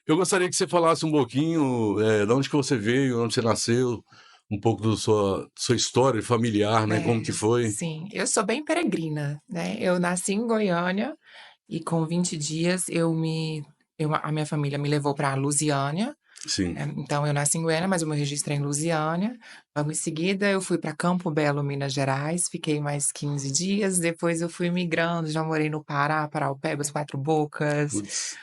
Eu gostaria que você falasse um pouquinho, de onde que você veio, onde você nasceu, um pouco da sua história familiar, né, como que foi? Sim, eu sou bem peregrina, né, eu nasci em Goiânia e com 20 dias a minha família me levou pra Lusiânia, Sim. então eu nasci em Goiânia, mas o meu registro é em Lusiânia. Logo em seguida eu fui pra Campo Belo, Minas Gerais, fiquei mais 15 dias, depois eu fui migrando, já morei no Pará, Paraupebas, Quatro Bocas, Putz,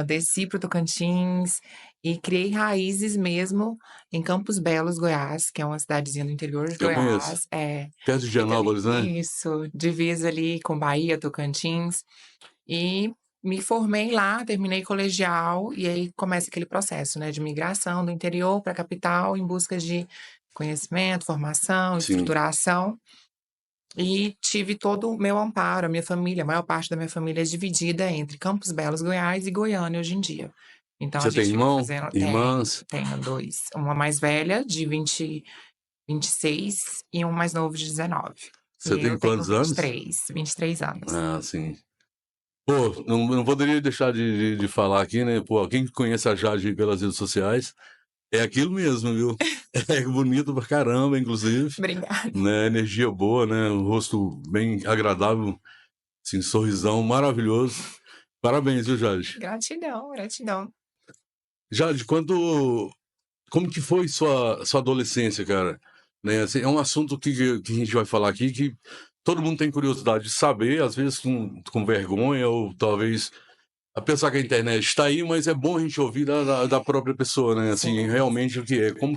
desci para o Tocantins e criei raízes mesmo em Campos Belos, Goiás, que é uma cidadezinha do interior de eu conheço. Goiás. É, Perto de fica ali Gianópolis, né? isso, divisa ali com Bahia, Tocantins. E me formei lá, terminei colegial, e aí começa aquele processo, né, de migração do interior para a capital em busca de conhecimento, formação, Sim. estruturação. E tive todo o meu amparo, a minha família, a maior parte da minha família é dividida entre Campos Belos, Goiás e Goiânia hoje em dia. Então a Você tem gente fica irmão, fazendo irmãs? tenho 2, uma mais velha de 26 e um mais novo de 19. Você E tem eu tenho quantos anos? 23 anos. Ah, sim. Pô, não poderia deixar de falar aqui, né, pô, quem conhece a Jade pelas redes sociais, é aquilo mesmo, viu. É bonito pra caramba, inclusive, Obrigada. né, energia boa, né, um rosto bem agradável, assim, sorrisão maravilhoso. Parabéns, viu, Jade. Gratidão, gratidão. Jade, como que foi sua adolescência, cara? Né, assim, é um assunto que a gente vai falar aqui que todo mundo tem curiosidade de saber, às vezes com vergonha ou talvez a pensar que a internet está aí, mas é bom a gente ouvir da própria pessoa, né, assim, Sim. realmente o que é. Como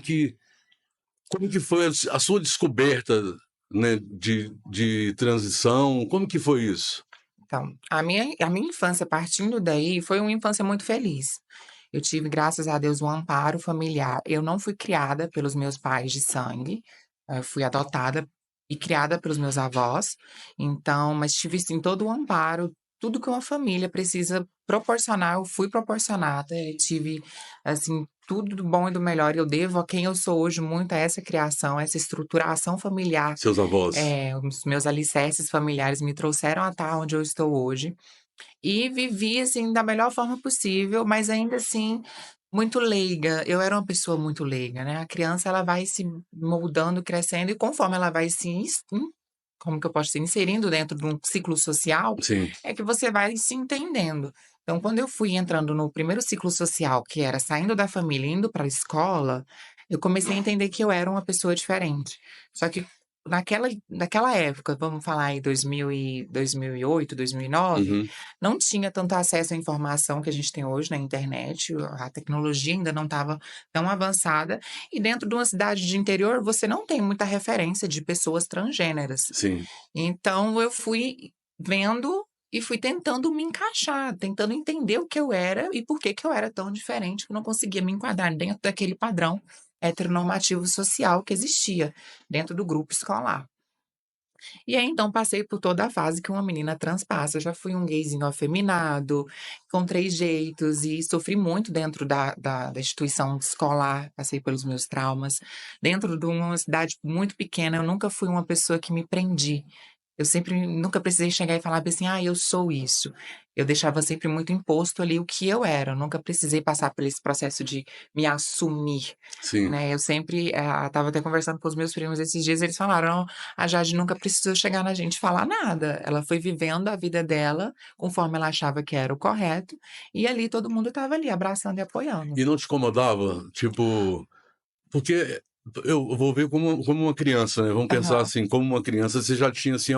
que foi a sua descoberta, né, de transição, como que foi isso? Então, a minha infância, partindo daí, foi uma infância muito feliz. Eu tive, graças a Deus, um amparo familiar. Eu não fui criada pelos meus pais de sangue, fui adotada e criada pelos meus avós, então mas tive, sim, todo o amparo, tudo que uma família precisa proporcionar, eu fui proporcionada, tive, assim, tudo do bom e do melhor. Eu devo a quem eu sou hoje muito a essa criação, essa estruturação familiar. Seus avós? Os meus alicerces familiares me trouxeram a estar onde eu estou hoje. E vivi, assim, da melhor forma possível, mas ainda assim, muito leiga. Eu era uma pessoa muito leiga, né. A criança ela vai se moldando, crescendo e conforme ela vai se como que eu posso dizer, inserindo dentro de um ciclo social, Sim. é que você vai se entendendo. Então quando eu fui entrando no primeiro ciclo social, que era saindo da família e indo para a escola, eu comecei a entender que eu era uma pessoa diferente. Só que naquela época, vamos falar aí 2008, 2009, Uhum. não tinha tanto acesso à informação que a gente tem hoje na internet, a tecnologia ainda não estava tão avançada, e dentro de uma cidade de interior, você não tem muita referência de pessoas transgêneras. Sim. Então eu fui vendo e fui tentando me encaixar, tentando entender o que eu era e por que que eu era tão diferente, que eu não conseguia me enquadrar dentro daquele padrão heteronormativo social que existia dentro do grupo escolar. E aí, então, passei por toda a fase que uma menina trans passa. Já fui um gayzinho afeminado, com trejeitos e sofri muito dentro da instituição escolar, passei pelos meus traumas. Dentro de uma cidade muito pequena, eu nunca fui uma pessoa que me prendi. Eu sempre nunca precisei chegar e falar bem assim: "Ah, eu sou isso". Eu deixava sempre muito imposto ali o que eu era, eu nunca precisei passar por esse processo de me assumir, Sim. né. Eu sempre, estava até conversando com os meus primos esses dias, eles falaram: a Jade nunca precisou chegar na gente e falar nada. Ela foi vivendo a vida dela conforme ela achava que era o correto, e ali todo mundo estava ali abraçando e apoiando. E não te incomodava? Tipo, porque eu vou ver como uma criança, né, vamos pensar Aham. assim, como uma criança, você já tinha, assim,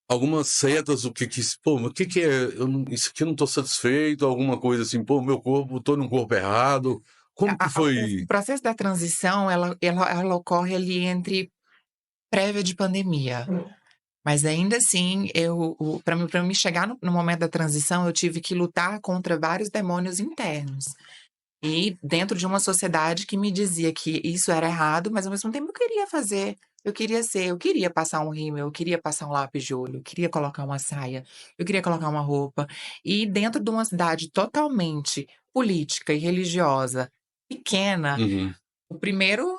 algumas setas, o que pô, mas o que é? Eu não Isso aqui eu não tô satisfeito, alguma coisa assim, pô, meu corpo, tô num corpo errado. Como que O foi? processo da transição, ela ocorre ali entre prévia de pandemia, mas ainda assim eu pra me chegar no momento da transição, eu tive que lutar contra vários demônios internos. E dentro de uma sociedade que me dizia que isso era errado, mas ao mesmo tempo eu queria fazer, eu queria passar um rímel, eu queria passar um lápis de olho, eu queria colocar uma saia, eu queria colocar uma roupa. E dentro de uma cidade totalmente política e religiosa, pequena, Uhum. o primeiro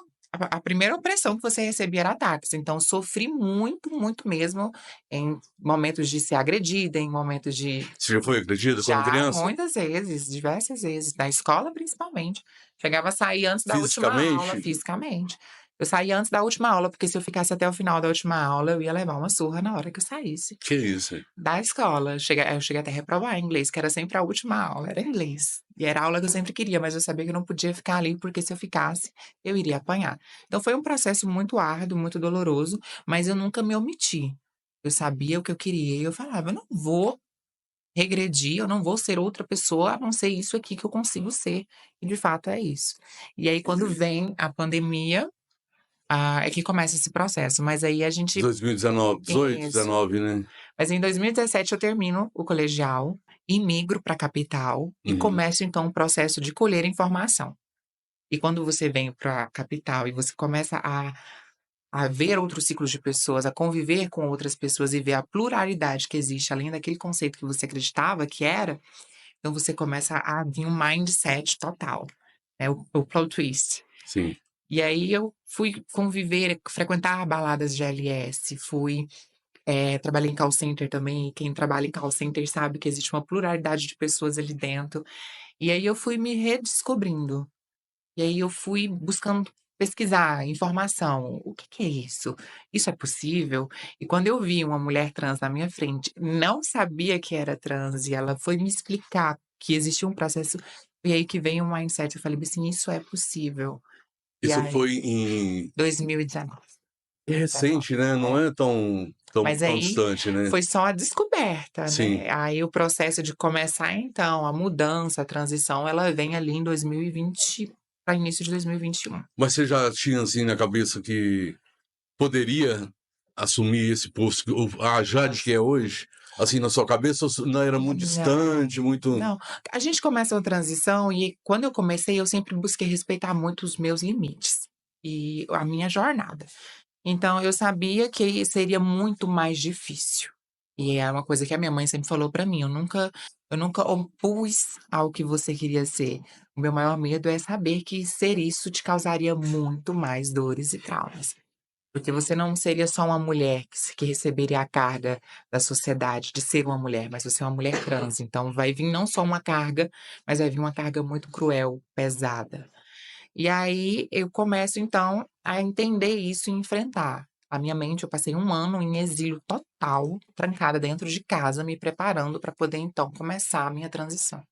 a primeira opressão que você recebia era ataques, então sofri muito, muito mesmo em momentos de ser agredida, em momentos de Você já foi agredida quando já, criança? muitas vezes, diversas vezes, na escola principalmente. Chegava a sair antes da última aula, Fisicamente? fisicamente. Eu saía antes da última aula, porque se eu ficasse até o final da última aula, eu ia levar uma surra na hora que eu saísse Que isso? da escola. Eu cheguei até a reprovar em inglês, que era sempre a última aula, era inglês. E era a aula que eu sempre queria, mas eu sabia que eu não podia ficar ali, porque se eu ficasse, eu iria apanhar. Então foi um processo muito árduo, muito doloroso, mas eu nunca me omiti. Eu sabia o que eu queria e eu falava: "Eu não vou regredir, eu não vou ser outra pessoa a não ser isso aqui que eu consigo ser", e de fato é isso. E aí quando vem a pandemia, é que começa esse processo, mas aí a gente 2019, 18, isso. 19, né? Mas em 2017 eu termino o colegial e migro para a capital e Uhum. começo então o processo de colher informação. E quando você vem para a capital e você começa a ver outros ciclos de pessoas, a conviver com outras pessoas e ver a pluralidade que existe além daquele conceito que você acreditava que era, então você começa a vir um mindset total, né, o plot twist. Sim. E aí eu fui conviver, frequentar baladas de GLS, trabalhei em call center também, e quem trabalha em call center sabe que existe uma pluralidade de pessoas ali dentro. E aí eu fui me redescobrindo. E aí eu fui buscando pesquisar informação. O que que é isso? Isso é possível? E quando eu vi uma mulher trans na minha frente, não sabia que era trans, e ela foi me explicar que existia um processo, e aí que vem o mindset, eu falei assim: "Isso é possível". E Isso aí foi em 2019, é 19, recente, né, não é. é tão Mas tão aí distante, né. foi só a descoberta, Sim. né. Aí o processo de começar então a mudança, a transição, ela vem ali em 2020 para início de 2021. Mas você já tinha, assim, na cabeça que poderia assumir esse posto, ou a Jade que é hoje, assim, na sua cabeça, ou não era muito Não, distante, muito não. A gente começa uma transição e quando eu comecei eu sempre busquei respeitar muito os meus limites, e a minha jornada. Então eu sabia que seria muito mais difícil. E é uma coisa que a minha mãe sempre falou pra mim, eu nunca opus ao que você queria ser. O meu maior medo é saber que ser isso te causaria muito mais dores e traumas. Porque você não seria só uma mulher que receberia a carga da sociedade de ser uma mulher, mas você é uma mulher trans, então vai vir não só uma carga, mas vai vir uma carga muito cruel, pesada. E aí eu começo então a entender isso e enfrentar. A minha mente, eu passei 1 ano em exílio total, trancada dentro de casa, me preparando para poder então começar a minha transição.